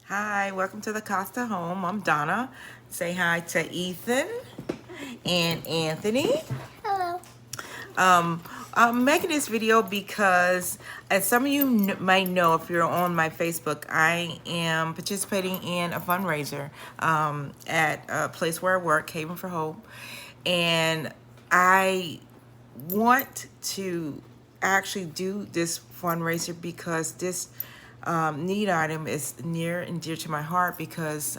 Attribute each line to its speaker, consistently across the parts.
Speaker 1: Hi, welcome to the Costa home. I'm Donna. Say hi to Ethan and Anthony.
Speaker 2: Hello.
Speaker 1: I'm making this video because, as some of you might know, if you're on my Facebook, I am participating in a fundraiser at a place where I work, Haven for Hope. And I want to actually do this fundraiser because this need item is near and dear to my heart because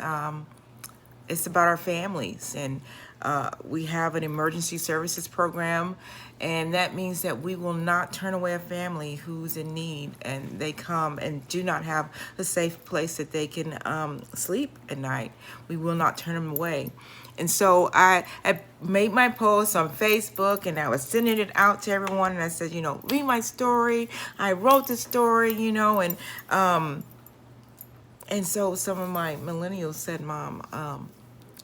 Speaker 1: it's about our families, and we have an emergency services program, and that means that we will not turn away a family who's in need and they come and do not have a safe place that they can sleep at night. We will not turn them away. And so I made my post on Facebook, and I was sending it out to everyone, and I said, read my story. I wrote the story, and so some of my millennials said, Mom,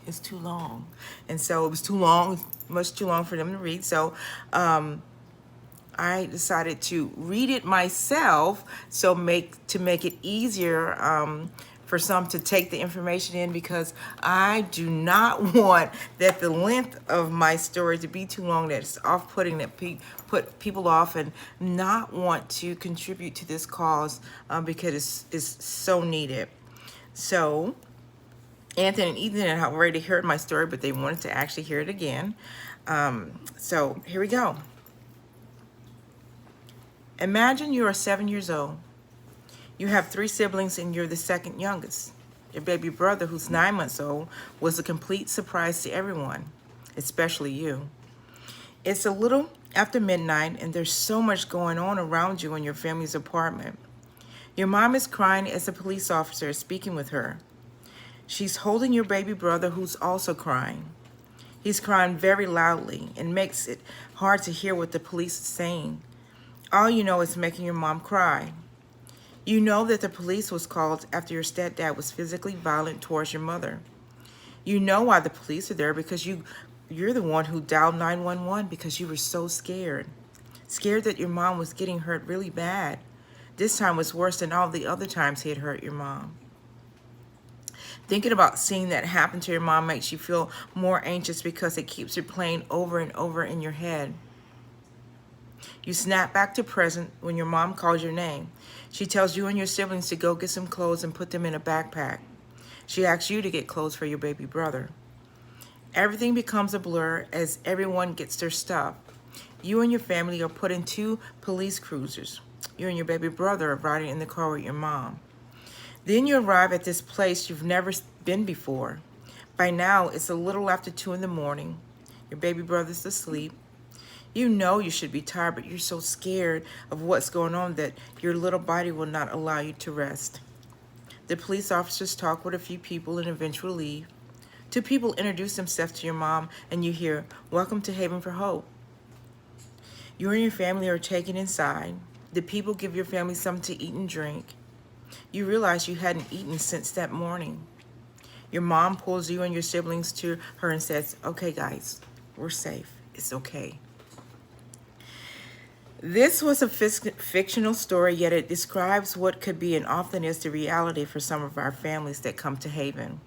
Speaker 1: it's too long. And so it was too long, much too long for them to read. So I decided to read it myself, so to make it easier for some to take the information in, because I do not want that the length of my story to be too long, that it's off-putting, that put people off and not want to contribute to this cause because it's so needed. So Anthony and Ethan had already heard my story, but they wanted to actually hear it again. So here we go. Imagine you are 7 years old. You have 3 siblings and you're the second youngest. Your baby brother, who's 9 months old, was a complete surprise to everyone, especially you. It's a little after midnight and there's so much going on around you in your family's apartment. Your mom is crying as a police officer is speaking with her. She's holding your baby brother, who's also crying. He's crying very loudly and makes it hard to hear what the police is saying. All you know is making your mom cry. You know that the police was called after your stepdad was physically violent towards your mother. You know why the police are there, because you're the one who dialed 911 because you were so scared. Scared that your mom was getting hurt really bad. This time was worse than all the other times he had hurt your mom. Thinking about seeing that happen to your mom makes you feel more anxious because it keeps replaying over and over in your head. You snap back to present when your mom calls your name. She tells you and your siblings to go get some clothes and put them in a backpack. She asks you to get clothes for your baby brother. Everything becomes a blur as everyone gets their stuff. You and your family are put in 2 police cruisers. You and your baby brother are riding in the car with your mom. Then you arrive at this place you've never been before. By now, it's a little after 2 in the morning. Your baby brother's asleep. You know you should be tired, but you're so scared of what's going on that your little body will not allow you to rest. The police officers talk with a few people and eventually leave. 2 people introduce themselves to your mom, and you hear, "Welcome to Haven for Hope." You and your family are taken inside. The people give your family something to eat and drink. You realize you hadn't eaten since that morning. Your mom pulls you and your siblings to her and says, "Okay, guys, we're safe. It's okay." This was a fictional story, yet it describes what could be and often is the reality for some of our families that come to Haven.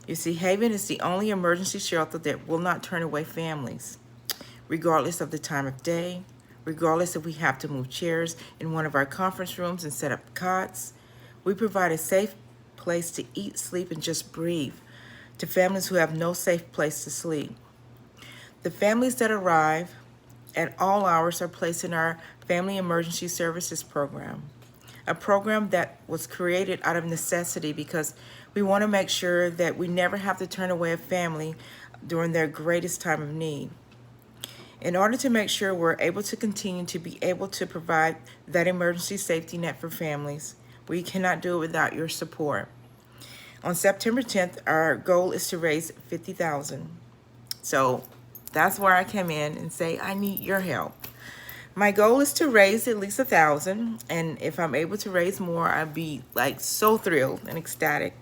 Speaker 1: You see, Haven is the only emergency shelter that will not turn away families, regardless of the time of day, regardless if we have to move chairs in one of our conference rooms and set up cots. We provide a safe place to eat, sleep, and just breathe to families who have no safe place to sleep. The families that arrive at all hours are placed in our Family Emergency Services Program, a program that was created out of necessity because we want to make sure that we never have to turn away a family during their greatest time of need. In order to make sure we're able to continue to be able to provide that emergency safety net for families, we cannot do it without your support. On September 10th, our goal is to raise $50,000. So that's where I come in and say, I need your help. My goal is to raise at least $1,000, and if I'm able to raise more, I'd be so thrilled and ecstatic.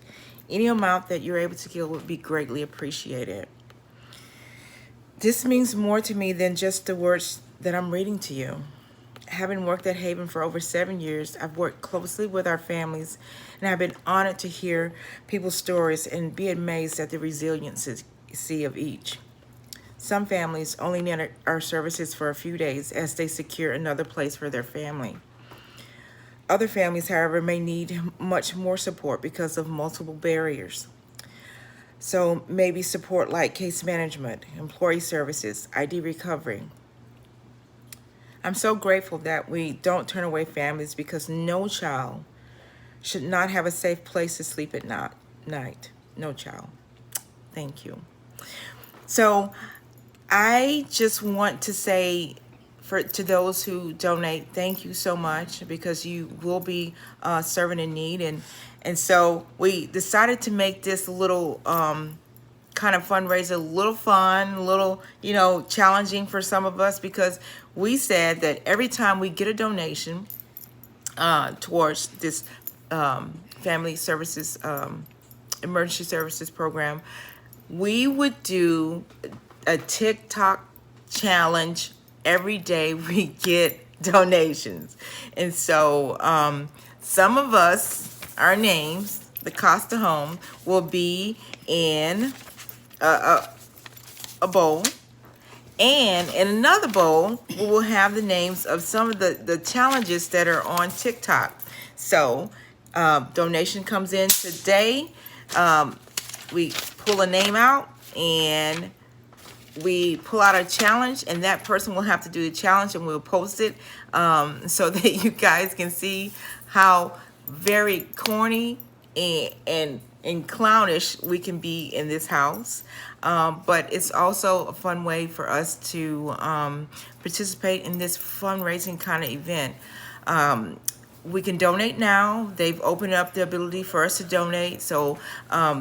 Speaker 1: Any amount that you're able to give would be greatly appreciated. This means more to me than just the words that I'm reading to you. Having worked at Haven for over 7 years, I've worked closely with our families, and I've been honored to hear people's stories and be amazed at the resiliency of each. Some families only need our services for a few days as they secure another place for their family. Other families, however, may need much more support because of multiple barriers. So maybe support like case management, employee services, ID recovery. I'm so grateful that we don't turn away families because no child should not have a safe place to sleep at night. No child. Thank you. So I just want to say to those who donate, thank you so much, because you will be serving in need. And so we decided to make this little kind of fundraiser a little fun, a little, challenging for some of us, because we said that every time we get a donation towards this family services, emergency services program, we would do a TikTok challenge every day we get donations. And so some of us, our names, the Costa home, will be in a bowl. And in another bowl, we will have the names of some of the challenges that are on TikTok. So donation comes in today. We pull a name out and we pull out a challenge, and that person will have to do the challenge, and we'll post it so that you guys can see how very corny and clownish we can be in this house. But it's also a fun way for us to participate in this fundraising kind of event. We can donate now. They've opened up the ability for us to donate. So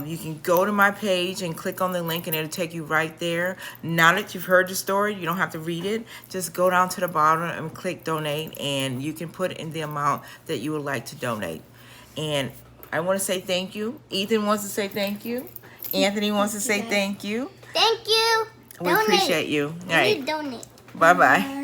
Speaker 1: you can go to my page and click on the link, and it'll take you right there. Now that you've heard the story, you don't have to read it. Just go down to the bottom and click donate, and you can put in the amount that you would like to donate. And I want to say thank you. Ethan wants to say thank you. Anthony wants to say thank you.
Speaker 2: Thank you.
Speaker 1: We appreciate you. All right.
Speaker 2: Donate.
Speaker 1: Bye-bye.